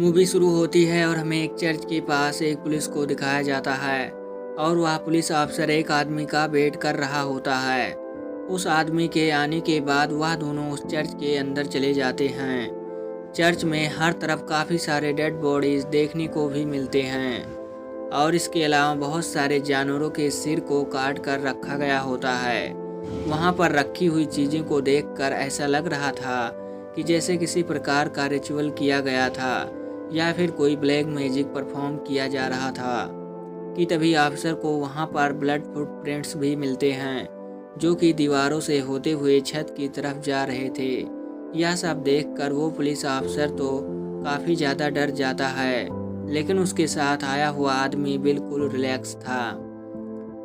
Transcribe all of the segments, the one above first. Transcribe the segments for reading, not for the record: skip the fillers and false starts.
Movie शुरू होती है और हमें एक चर्च के पास एक पुलिस को दिखाया जाता है और वह पुलिस अफसर एक आदमी का वेट कर रहा होता है। उस आदमी के आने के बाद वह दोनों उस चर्च के अंदर चले जाते हैं। चर्च में हर तरफ काफ़ी सारे डेड बॉडीज देखने को भी मिलते हैं और इसके अलावा बहुत सारे जानवरों के सिर को काट कर रखा गया होता है। वहाँ पर रखी हुई चीज़ों को देखकर ऐसा लग रहा था कि जैसे किसी प्रकार का रिचुअल किया गया था या फिर कोई ब्लैक मैजिक परफॉर्म किया जा रहा था कि तभी ऑफिसर को वहाँ पर ब्लड फुटप्रिंट्स भी मिलते हैं जो कि दीवारों से होते हुए छत की तरफ जा रहे थे। यह सब देखकर वो पुलिस ऑफिसर तो काफ़ी ज़्यादा डर जाता है, लेकिन उसके साथ आया हुआ आदमी बिल्कुल रिलैक्स था।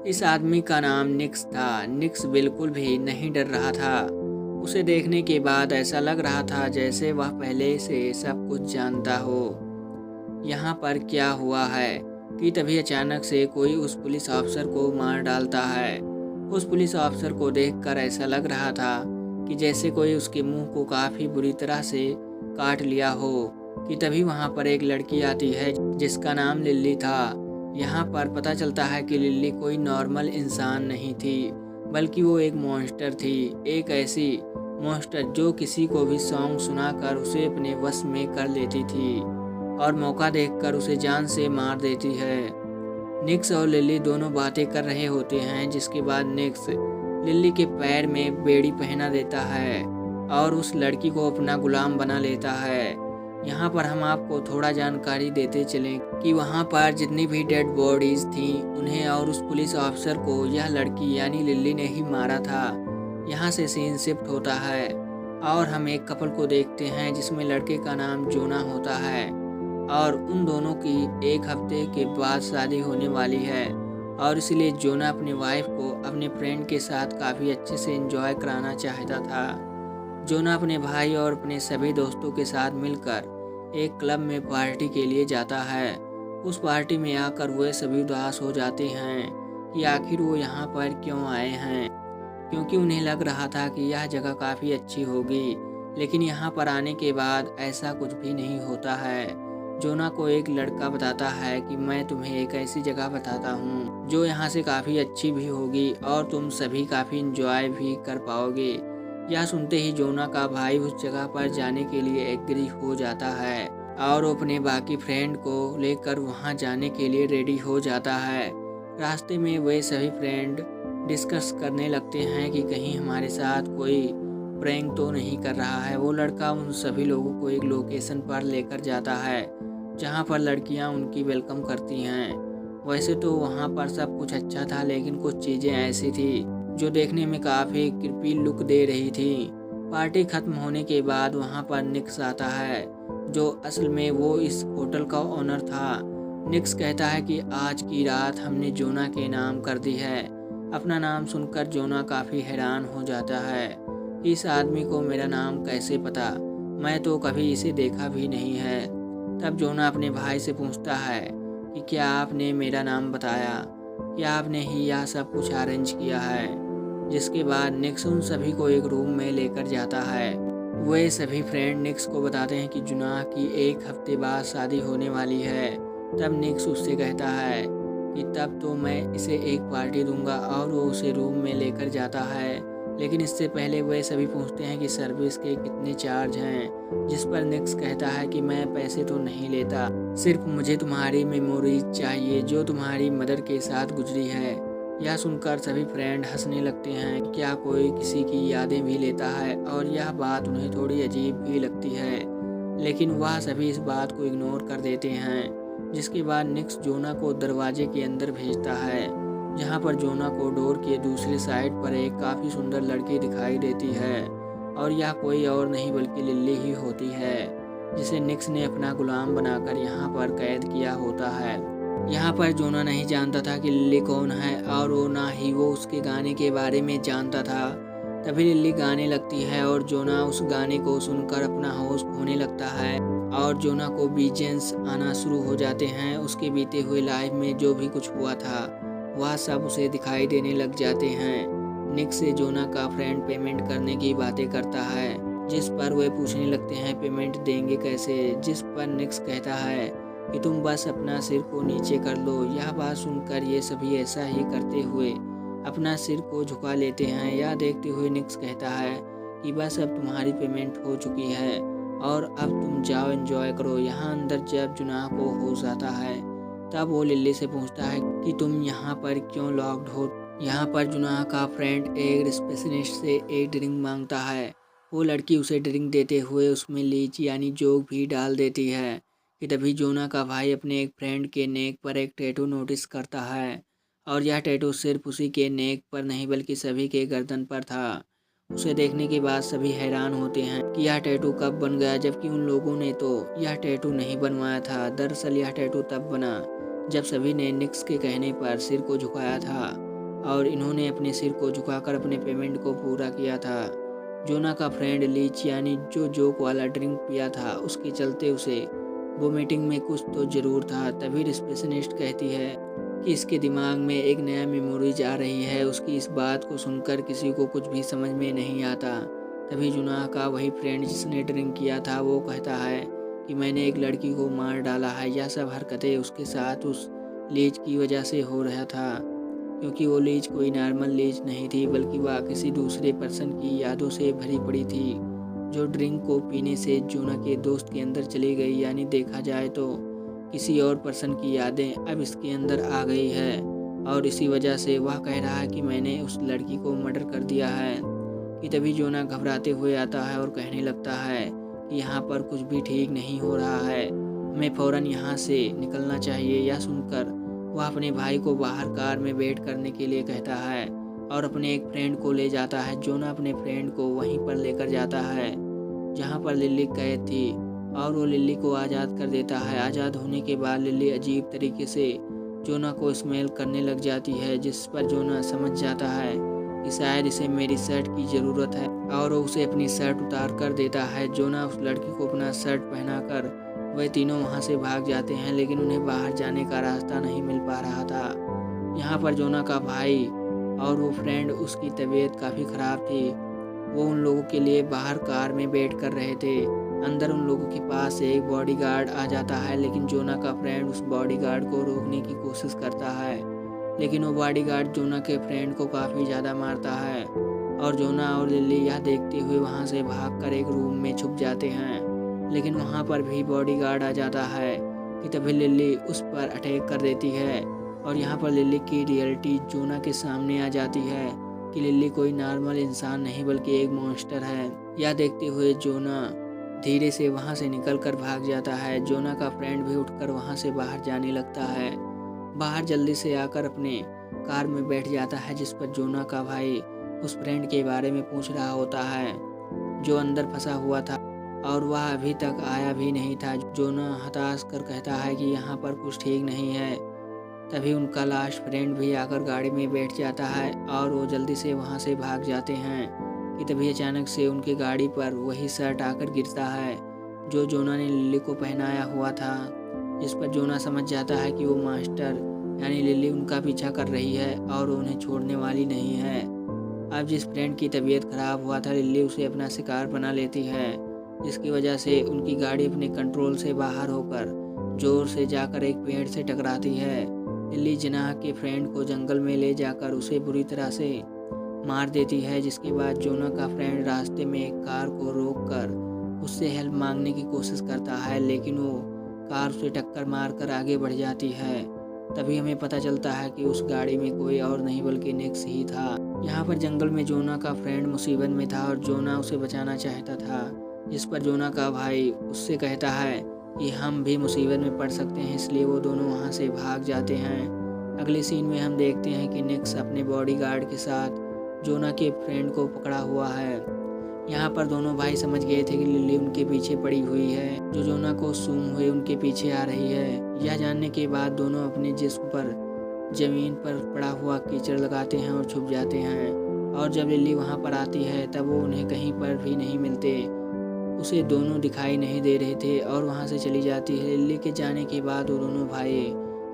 इस आदमी का नाम निक्स था। निक्स बिल्कुल भी नहीं डर रहा था। उसे देखने के बाद ऐसा लग रहा था जैसे वह पहले से सब कुछ जानता हो। यहाँ पर क्या हुआ है कि तभी अचानक से कोई उस पुलिस ऑफिसर को मार डालता है। उस पुलिस ऑफिसर को देखकर ऐसा लग रहा था कि जैसे कोई उसके मुंह को काफ़ी बुरी तरह से काट लिया हो कि तभी वहाँ पर एक लड़की आती है जिसका नाम लिल्ली था। यहाँ पर पता चलता है कि लिल्ली कोई नॉर्मल इंसान नहीं थी, बल्कि वो एक मॉन्स्टर थी। एक ऐसी मॉन्स्टर जो किसी को भी सॉन्ग सुनाकर उसे अपने वश में कर लेती थी और मौका देखकर उसे जान से मार देती है। निक्स और लिल्ली दोनों बातें कर रहे होते हैं, जिसके बाद निक्स लिल्ली के पैर में बेड़ी पहना देता है और उस लड़की को अपना गुलाम बना लेता है। यहाँ पर हम आपको थोड़ा जानकारी देते चलें कि वहाँ पर जितनी भी डेड बॉडीज़ थी उन्हें और उस पुलिस ऑफिसर को यह लड़की यानी लिल्ली ने ही मारा था। यहाँ से सीन शिफ्ट होता है और हम एक कपल को देखते हैं जिसमें लड़के का नाम जोना होता है और उन दोनों की एक हफ्ते के बाद शादी होने वाली है और इसलिए जोना अपनी वाइफ को अपने फ्रेंड के साथ काफ़ी अच्छे से एंजॉय कराना चाहता था। जोना अपने भाई और अपने सभी दोस्तों के साथ मिलकर एक क्लब में पार्टी के लिए जाता है। उस पार्टी में आकर वे सभी उदास हो जाते हैं कि आखिर वो यहाँ पर क्यों आए हैं, क्योंकि उन्हें लग रहा था कि यह जगह काफ़ी अच्छी होगी, लेकिन यहाँ पर आने के बाद ऐसा कुछ भी नहीं होता है। जोना को एक लड़का बताता है कि मैं तुम्हें एक ऐसी जगह बताता हूँ जो यहाँ से काफ़ी अच्छी भी होगी और तुम सभी काफ़ी इंजॉय भी कर पाओगे। यह सुनते ही जोना का भाई उस जगह पर जाने के लिए एग्री हो जाता है और वो अपने बाकी फ्रेंड को लेकर वहाँ जाने के लिए रेडी हो जाता है। रास्ते में वे सभी फ्रेंड डिस्कस करने लगते हैं कि कहीं हमारे साथ कोई प्रैंक तो नहीं कर रहा है। वो लड़का उन सभी लोगों को एक लोकेशन पर लेकर जाता है जहाँ पर लड़कियाँ उनकी वेलकम करती हैं। वैसे तो वहाँ पर सब कुछ अच्छा था, लेकिन कुछ चीज़ें ऐसी थी जो देखने में काफ़ी क्रीपी लुक दे रही थी। पार्टी ख़त्म होने के बाद वहाँ पर निक्स आता है जो असल में वो इस होटल का ओनर था। निक्स कहता है कि आज की रात हमने जोना के नाम कर दी है। अपना नाम सुनकर जोना काफ़ी हैरान हो जाता है कि इस आदमी को मेरा नाम कैसे पता, मैं तो कभी इसे देखा भी नहीं है। तब जोना अपने भाई से पूछता है कि क्या आपने मेरा नाम बताया, क्या आपने ही यह सब कुछ अरेंज किया है। जिसके बाद निक्स उन सभी को एक रूम में लेकर जाता है। वे सभी फ्रेंड निक्स को बताते हैं कि जोना की एक हफ्ते बाद शादी होने वाली है। तब निक्स उससे कहता है कि तब तो मैं इसे एक पार्टी दूंगा और वो उसे रूम में लेकर जाता है, लेकिन इससे पहले वे सभी पूछते हैं कि सर्विस के कितने चार्ज हैं, जिस पर निक्स कहता है कि मैं पैसे तो नहीं लेता, सिर्फ मुझे तुम्हारी मेमोरीज चाहिए जो तुम्हारी मदर के साथ गुजरी है। यह सुनकर सभी फ्रेंड हंसने लगते हैं कि क्या कोई किसी की यादें भी लेता है, और यह बात उन्हें थोड़ी अजीब भी लगती है, लेकिन वह सभी इस बात को इग्नोर कर देते हैं। जिसके बाद निक्स जोना को दरवाजे के अंदर भेजता है, जहाँ पर जोना को डोर के दूसरी साइड पर एक काफ़ी सुंदर लड़की दिखाई देती है और यह कोई और नहीं बल्कि लिल्ली ही होती है, जिसे निक्स ने अपना गुलाम बनाकर यहाँ पर कैद किया होता है। यहाँ पर जोना नहीं जानता था कि लिल्ली कौन है और वो ना ही वो उसके गाने के बारे में जानता था। तभी लिल्ली गाने लगती है और जोना उस गाने को सुनकर अपना होश खोने लगता है और जोना को विजन्स आना शुरू हो जाते हैं। उसके बीते हुए लाइफ में जो भी कुछ हुआ था वह सब उसे दिखाई देने लग जाते हैं। निक्स से जोना का फ्रेंड पेमेंट करने की बातें करता है जिस पर वे पूछने लगते हैं पेमेंट देंगे कैसे, जिस पर निक्स कहता है कि तुम बस अपना सिर को नीचे कर लो। यह बात सुनकर ये सभी ऐसा ही करते हुए अपना सिर को झुका लेते हैं। यह देखते हुए निक्स कहता है कि बस अब तुम्हारी पेमेंट हो चुकी है और अब तुम जाओ एंजॉय करो। यहाँ अंदर जब जुनाह को होश आता है तब वो लिल्ली से पूछता है कि तुम यहाँ पर क्यों लॉक्ड हो। यहाँ पर जुनाह का फ्रेंड एक रिसेप्शनिस्ट से एक ड्रिंक मांगता है। वो लड़की उसे ड्रिंक देते हुए उसमें लीच यानी जोक भी डाल देती है कि तभी जोना का भाई अपने एक फ्रेंड के नेक पर एक टैटू नोटिस करता है और यह टैटू सिर्फ उसी के नेक पर नहीं बल्कि सभी के गर्दन पर था। उसे देखने के बाद सभी हैरान होते हैं कि यह टैटू कब बन गया, जबकि उन लोगों ने तो यह टैटू नहीं बनवाया था। दरअसल यह टैटू तब बना जब सभी ने निक्स के कहने पर सिर को झुकाया था और इन्होंने अपने सिर को झुकाकर अपने पेमेंट को पूरा किया था। जोना का फ्रेंड लीच यानी जो जोक वाला ड्रिंक पिया था उसके चलते उसे वो मीटिंग में कुछ तो ज़रूर था। तभी रिसेप्शनिस्ट कहती है कि इसके दिमाग में एक नया मेमोरीज आ रही है। उसकी इस बात को सुनकर किसी को कुछ भी समझ में नहीं आता। तभी जुनाह का वही फ्रेंड जिसने ड्रिंक किया था वो कहता है कि मैंने एक लड़की को मार डाला है। यह सब हरकतें उसके साथ उस लीच की वजह से हो रहा था, क्योंकि वो लीच कोई नॉर्मल लीच नहीं थी बल्कि वह किसी दूसरे पर्सन की यादों से भरी पड़ी थी जो ड्रिंक को पीने से जोना के दोस्त के अंदर चली गई। यानी देखा जाए तो किसी और पर्सन की यादें अब इसके अंदर आ गई है और इसी वजह से वह कह रहा है कि मैंने उस लड़की को मर्डर कर दिया है। कि तभी जोना घबराते हुए आता है और कहने लगता है कि यहाँ पर कुछ भी ठीक नहीं हो रहा है, हमें फ़ौरन यहाँ से निकलना चाहिए। यह सुनकर वह अपने भाई को बाहर कार में वेट करने के लिए कहता है और अपने एक फ्रेंड को ले जाता है। जोना अपने फ्रेंड को वहीं पर लेकर जाता है जहाँ पर लिल्ली कैद थी और वो लिल्ली को आज़ाद कर देता है। आज़ाद होने के बाद लिल्ली अजीब तरीके से जोना को स्मेल करने लग जाती है, जिस पर जोना समझ जाता है कि शायद इसे मेरी शर्ट की ज़रूरत है और वो उसे अपनी शर्ट उतार कर देता है। जोना उस लड़की को अपना शर्ट पहनाकर वह तीनों वहाँ से भाग जाते हैं, लेकिन उन्हें बाहर जाने का रास्ता नहीं मिल पा रहा था। यहाँ पर जोना का भाई और वो फ्रेंड उसकी तबीयत काफ़ी ख़राब थी। वो उन लोगों के लिए बाहर कार में वेट कर रहे थे। अंदर उन लोगों के पास एक बॉडीगार्ड आ जाता है, लेकिन जोना का फ्रेंड उस बॉडीगार्ड को रोकने की कोशिश करता है, लेकिन वो बॉडीगार्ड जोना के फ्रेंड को काफ़ी ज़्यादा मारता है और जोना और लिल्ली यह देखते हुए वहाँ से भागकर एक रूम में छुप जाते हैं। लेकिन वहाँ पर भी बॉडीगार्ड आ जाता है कि तभी लिल्ली उस पर अटैक कर देती है और यहाँ पर लिल्ली की रियलिटी जोना के सामने आ जाती है कि लिल्ली कोई नॉर्मल इंसान नहीं बल्कि एक मॉन्स्टर है। यह देखते हुए जोना धीरे से वहाँ से निकलकर भाग जाता है। जोना का फ्रेंड भी उठकर वहाँ से बाहर जाने लगता है। बाहर जल्दी से आकर अपने कार में बैठ जाता है, जिस पर जोना का भाई उस फ्रेंड के बारे में पूछ रहा होता है जो अंदर फंसा हुआ था और वह अभी तक आया भी नहीं था। जोना हताश कर कहता है कि यहाँ पर कुछ ठीक नहीं है। तभी उनका लास्ट फ्रेंड भी आकर गाड़ी में बैठ जाता है और वो जल्दी से वहाँ से भाग जाते हैं कि तभी अचानक से उनकी गाड़ी पर वही शर्ट आकर गिरता है जो जोना ने लिल्ली को पहनाया हुआ था, जिस पर जोना समझ जाता है कि वो मास्टर यानी लिल्ली उनका पीछा कर रही है और उन्हें छोड़ने वाली नहीं है। अब जिस फ्रेंड की तबीयत खराब हुआ था लिल्ली उसे अपना शिकार बना लेती है, जिसकी वजह से उनकी गाड़ी अपने कंट्रोल से बाहर होकर जोर से जाकर एक पेड़ से टकराती है। लिल्ली जिनाह के फ्रेंड को जंगल में ले जाकर उसे बुरी तरह से मार देती है, जिसके बाद जोना का फ्रेंड रास्ते में एक कार को रोककर उससे हेल्प मांगने की कोशिश करता है, लेकिन वो कार उसे टक्कर मारकर आगे बढ़ जाती है। तभी हमें पता चलता है कि उस गाड़ी में कोई और नहीं बल्कि निक्स ही था। यहाँ पर जंगल में जोना का फ्रेंड मुसीबत में था और जोना उसे बचाना चाहता था, जिस पर जोना का भाई उससे कहता है कि हम भी मुसीबत में पड़ सकते हैं, इसलिए वो दोनों वहाँ से भाग जाते हैं। अगले सीन में हम देखते हैं कि निक्स अपने बॉडीगार्ड के साथ जोना के फ्रेंड को पकड़ा हुआ है। यहाँ पर दोनों भाई समझ गए थे कि लिल्ली उनके पीछे पड़ी हुई है, जो जोना को सूंघ हुए उनके पीछे आ रही है। यह जानने के बाद दोनों अपने जिस्म पर ज़मीन पर पड़ा हुआ कीचड़ लगाते हैं और छुप जाते हैं और जब लिल्ली वहाँ पर आती है तब वो उन्हें कहीं पर भी नहीं मिलते। उसे दोनों दिखाई नहीं दे रहे थे और वहाँ से चली जाती है। लिल्ली के जाने के बाद वो दोनों भाई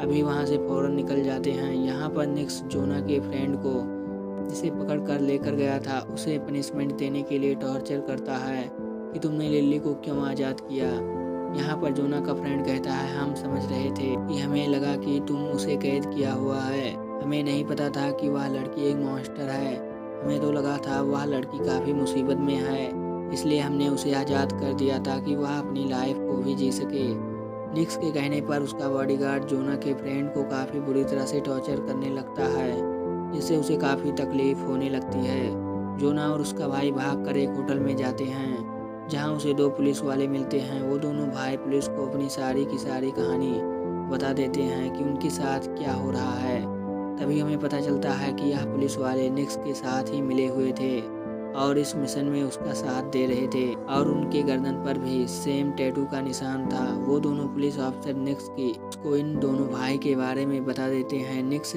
अभी वहाँ से फ़ौरन निकल जाते हैं। यहाँ पर निक्स जोना के फ्रेंड को जिसे पकड़ कर लेकर गया था उसे पनिशमेंट देने के लिए टॉर्चर करता है कि तुमने लिल्ली को क्यों आज़ाद किया। यहाँ पर जोना का फ्रेंड कहता है, हम समझ रहे थे कि हमें लगा कि तुम उसे कैद किया हुआ है। हमें नहीं पता था कि वह लड़की एक मॉन्स्टर है। हमें तो लगा था वह लड़की काफ़ी मुसीबत में है, इसलिए हमने उसे आज़ाद कर दिया ताकि वह अपनी लाइफ को भी जी सके। निक्स के कहने पर उसका बॉडीगार्ड जोना के फ्रेंड को काफ़ी बुरी तरह से टॉर्चर करने लगता है, जिससे उसे काफ़ी तकलीफ़ होने लगती है। जोना और उसका भाई भागकर एक होटल में जाते हैं, जहां उसे 2 पुलिस वाले मिलते हैं। वो दोनों भाई पुलिस को अपनी सारी की सारी कहानी बता देते हैं कि उनके साथ क्या हो रहा है। तभी हमें पता चलता है कि यह पुलिस वाले निक्स के साथ ही मिले हुए थे और इस मिशन में उसका साथ दे रहे थे, और उनके गर्दन पर भी सेम टैटू का निशान था। वो दोनों पुलिस ऑफिसर निक्स को इन दोनों भाई के बारे में बता देते हैं। निक्स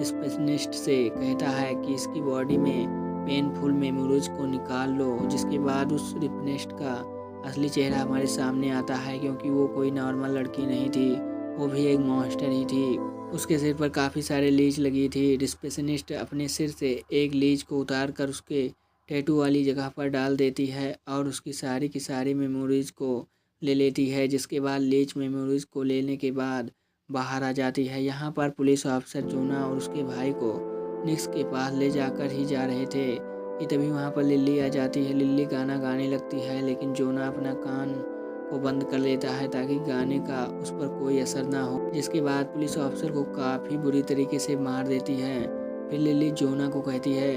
स्पेशलिस्ट से कहता है कि इसकी बॉडी में पेनफुल मेमोरीज को निकाल लो, जिसके बाद उस रिपनेस्ट का असली चेहरा हमारे सामने आता है, क्योंकि वो कोई नॉर्मल लड़की नहीं थी, वो भी एक मॉन्स्टर ही थी। उसके सिर पर काफ़ी सारे लीच लगी थी। रिसेप्शनिस्ट अपने सिर से एक लीच को उतार कर उसके टैटू वाली जगह पर डाल देती है और उसकी सारी की सारी मेमोरीज को ले लेती है, जिसके बाद लीच मेमोरीज को लेने के बाद बाहर आ जाती है। यहाँ पर पुलिस ऑफिसर जोना और उसके भाई को निक्स के पास ले जाकर ही जा रहे थे कि तभी वहाँ पर लिल्ली आ जाती है। लिल्ली गाना गाने लगती है, लेकिन जोना अपना कान को बंद कर लेता है ताकि गाने का उस पर कोई असर ना हो, जिसके बाद पुलिस ऑफिसर को काफ़ी बुरी तरीके से मार देती है। फिर लिल्ली जोना को कहती है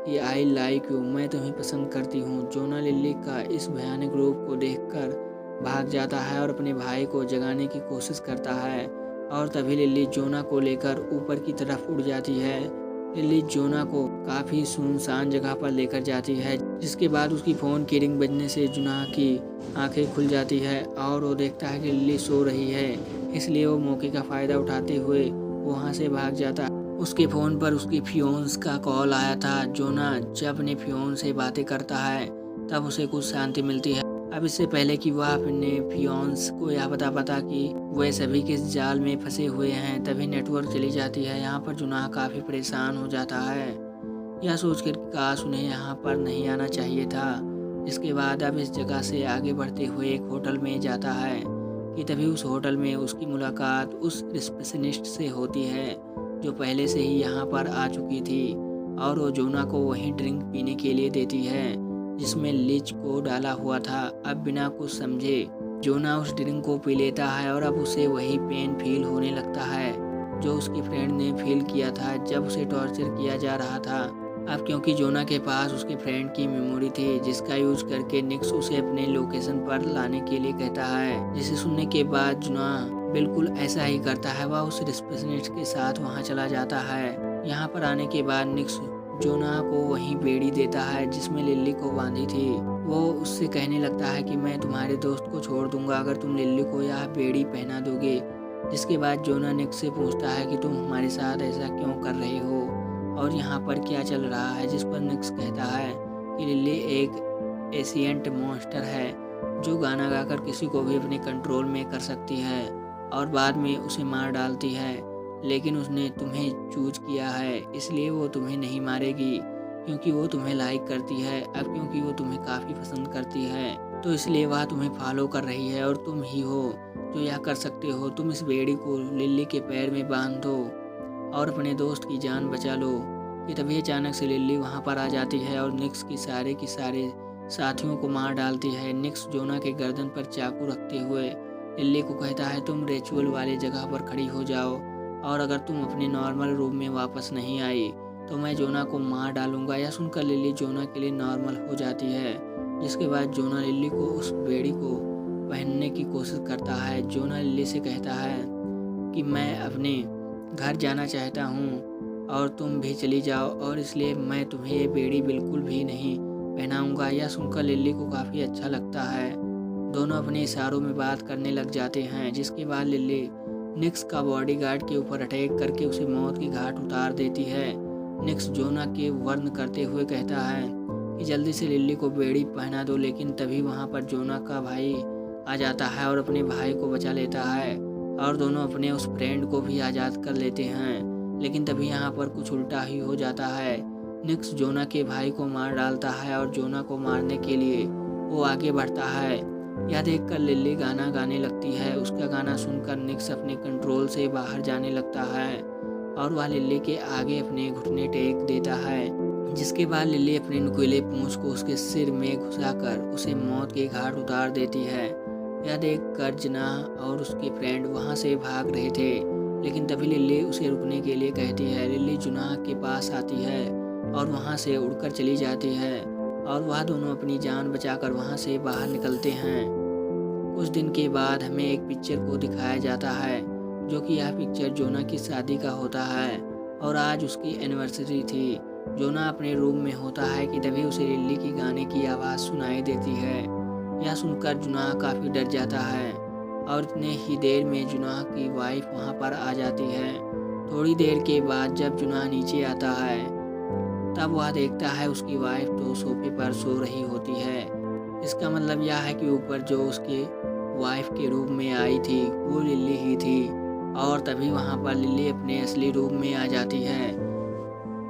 कि आई लाइक यू, मैं तुम्हें पसंद करती हूँ। जोना लिल्ली का इस भयानक रूप को देखकर भाग जाता है और अपने भाई को जगाने की कोशिश करता है, और तभी लिल्ली जोना को लेकर ऊपर की तरफ उड़ जाती है। लिल्ली जोना को काफ़ी सुनसान जगह पर लेकर जाती है, जिसके बाद उसकी फ़ोन की रिंग बजने से जोना की आंखें खुल जाती है और वो देखता है कि लिल्ली सो रही है, इसलिए वो मौके का फ़ायदा उठाते हुए वहाँ से भाग जाता है। उसके फ़ोन पर उसकी फियोन्स का कॉल आया था। जोना जब अपने फियोन्स से बातें करता है तब उसे कुछ शांति मिलती है। अब इससे पहले कि वह अपने फियोन्स को यह पता कि वे सभी किस जाल में फंसे हुए हैं, तभी नेटवर्क चली जाती है। यहाँ पर जोना काफ़ी परेशान हो जाता है, यह सोचकर कि काश उन्हें यहाँ पर नहीं आना चाहिए था। इसके बाद अब इस जगह से आगे बढ़ते हुए एक होटल में जाता है कि तभी उस होटल में उसकी मुलाकात उस रिसेप्शनिस्ट से होती है, जो पहले से ही यहाँ पर आ चुकी थी, और वो जोना को वही ड्रिंक पीने के लिए देती है जिसमें लीच को डाला हुआ था। अब बिना कुछ समझे जोना उस ड्रिंक को पी लेता है और अब उसे वही पेन फील होने लगता है जो उसकी फ्रेंड ने फील किया था जब उसे टॉर्चर किया जा रहा था। अब क्योंकि जोना के पास उसके फ्रेंड की मेमोरी थी, जिसका यूज करके निक्स उसे अपने लोकेशन पर लाने के लिए कहता है, जिसे सुनने के बाद जोना बिल्कुल ऐसा ही करता है। वह उस रिसेप्शनिस्ट के साथ वहां चला जाता है। यहाँ पर आने के बाद निक्स जोना को वही बेड़ी देता है जिसमें लिल्ली को बांधी थी। वो उससे कहने लगता है कि मैं तुम्हारे दोस्त को छोड़ दूंगा अगर तुम लिल्ली को यह बेड़ी पहना दोगे। जिसके बाद जोना निक्स से पूछता है कि तुम हमारे साथ ऐसा क्यों कर रहे हो और यहाँ पर क्या चल रहा है, जिस पर निक्स कहता है कि लिल्ली एक एशियंट मॉन्स्टर है जो गाना गाकर किसी को भी अपने कंट्रोल में कर सकती है और बाद में उसे मार डालती है, लेकिन उसने तुम्हें चूज किया है, इसलिए वो तुम्हें नहीं मारेगी क्योंकि वो तुम्हें लाइक करती है। अब क्योंकि वो तुम्हें काफ़ी पसंद करती है तो इसलिए वह तुम्हें फॉलो कर रही है और तुम ही हो जो यह कर सकते हो। तुम इस बेड़ी को लिल्ली के पैर में बांध दो और अपने दोस्त की जान बचा लो। कि तभी अचानक से लिल्ली वहाँ पर आ जाती है और निक्स की सारे साथियों को मार डालती है। निक्स जोना के गर्दन पर चाकू रखते हुए लिल्ली को कहता है, तुम रिचुअल वाले जगह पर खड़ी हो जाओ और अगर तुम अपने नॉर्मल रूप में वापस नहीं आई तो मैं जोना को मार डालूंगा। यह सुनकर लिल्ली जोना के लिए नॉर्मल हो जाती है, जिसके बाद जोना लिल्ली को उस बेड़ी को पहनने की कोशिश करता है। जोना लिल्ली से कहता है कि मैं अपने घर जाना चाहता हूँ और तुम भी चली जाओ और इसलिए मैं तुम्हें ये बेड़ी बिल्कुल भी नहीं पहनाऊंगा। यह सुनकर लिल्ली को काफ़ी अच्छा लगता है। दोनों अपने इशारों में बात करने लग जाते हैं, जिसके बाद लिल्ली निक्स का बॉडीगार्ड के ऊपर अटैक करके उसे मौत की घाट उतार देती है। निक्स जोना के वर्ण करते हुए कहता है कि जल्दी से लिल्ली को बेड़ी पहना दो, लेकिन तभी वहाँ पर जोना का भाई आ जाता है और अपने भाई को बचा लेता है और दोनों अपने उस फ्रेंड को भी आज़ाद कर लेते हैं। लेकिन तभी यहाँ पर कुछ उल्टा ही हो जाता है। निक्स जोना के भाई को मार डालता है और जोना को मारने के लिए वो आगे बढ़ता है। यह देखकर लिली गाना गाने लगती है। उसका गाना सुनकर निक्स अपने कंट्रोल से बाहर जाने लगता है और वह लिली के आगे अपने घुटने टेक देता है, जिसके बाद लिली अपने नुकीले पूंछ को उसके सिर में घुसाकर उसे मौत के घाट उतार देती है। यह देखकर जुनाह और उसके फ्रेंड वहां से भाग रहे थे, लेकिन तभी लिली उसे रुकने के लिए कहती है। लिली जुनाह के पास आती है और वहां से उड़कर चली जाती है और वह दोनों अपनी जान बचाकर वहां से बाहर निकलते हैं। कुछ दिन के बाद हमें एक पिक्चर को दिखाया जाता है, जो कि यह पिक्चर जोना की शादी का होता है और आज उसकी एनिवर्सरी थी। जोना अपने रूम में होता है कि तभी उसे लिली की गाने की आवाज़ सुनाई देती है। यह सुनकर जुनाह काफ़ी डर जाता है और इतने ही देर में जुनाह की वाइफ वहां पर आ जाती है। थोड़ी देर के बाद जब जुनाह नीचे आता है तब वह देखता है उसकी वाइफ तो सोफे पर सो रही होती है। इसका मतलब यह है कि ऊपर जो उसके वाइफ के रूप में आई थी वो लिली ही थी और तभी वहां पर लिली अपने असली रूप में आ जाती है।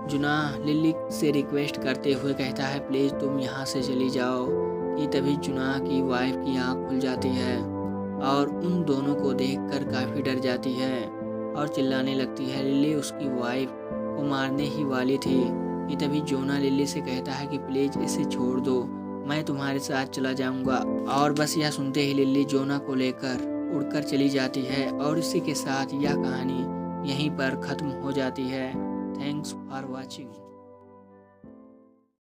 जुनाह लिली से रिक्वेस्ट करते हुए कहता है, प्लीज़ तुम यहाँ से चली जाओ। कि तभी जुनाह की वाइफ की आँख खुल जाती है और उन दोनों को देखकर काफ़ी डर जाती है और चिल्लाने लगती है। लिली उसकी वाइफ को मारने ही वाली थी कि तभी जोना लिली से कहता है कि प्लीज़ इसे छोड़ दो, मैं तुम्हारे साथ चला जाऊंगा। और बस यह सुनते ही लिली जोना को लेकर उड़कर चली जाती है और इसी के साथ यह कहानी यहीं पर ख़त्म हो जाती है। Thanks for watching.